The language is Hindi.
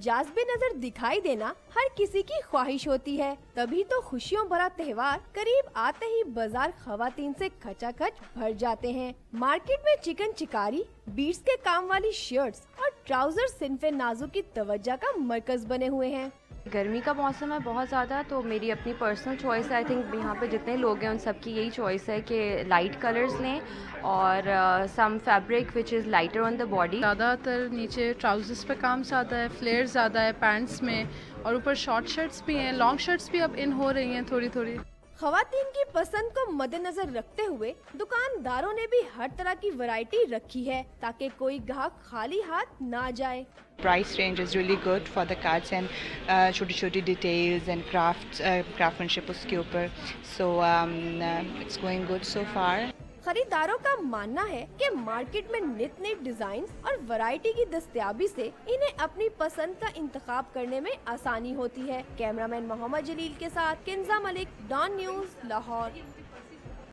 जाज़बे नजर दिखाई देना हर किसी की ख्वाहिश होती है, तभी तो खुशियों भरा त्योहार करीब आते ही बाजार खवातीन से खचाखच भर जाते हैं। मार्केट में चिकन चिकारी, बीट्स के काम वाली शर्ट्स और ट्राउजर सिन्फे नाजू की तवज्जो का मरकज बने हुए हैं। गर्मी का मौसम है बहुत ज़्यादा, तो मेरी अपनी पर्सनल चॉइस है। आई थिंक यहाँ पे जितने लोग हैं उन सब की यही चॉइस है कि लाइट कलर्स लें और some fabric which is lighter on the body. ज़्यादातर नीचे ट्राउजर्स पे काम ज़्यादा है, फ्लेयर ज़्यादा है पैंट्स में, और ऊपर शॉर्ट शर्ट्स भी हैं, लॉन्ग शर्ट्स भी अब इन हो रही हैं थोड़ी थोड़ी। खवातीन की पसंद को मद्देनजर रखते हुए दुकानदारों ने भी हर तरह की वैरायटी रखी है ताकि कोई ग्राहक खाली हाथ ना जाए। Price range is really good for the cuts and छोटी-छोटी details and craftsmanship उसके ऊपर, so it's going good so far. खरीदारों का मानना है कि मार्केट में नित नई डिजाइन और वैरायटी की दस्तयाबी से इन्हें अपनी पसंद का इंतखाब करने में आसानी होती है। कैमरामैन मोहम्मद जलील के साथ किंजा मलिक, डॉन न्यूज़, लाहौर।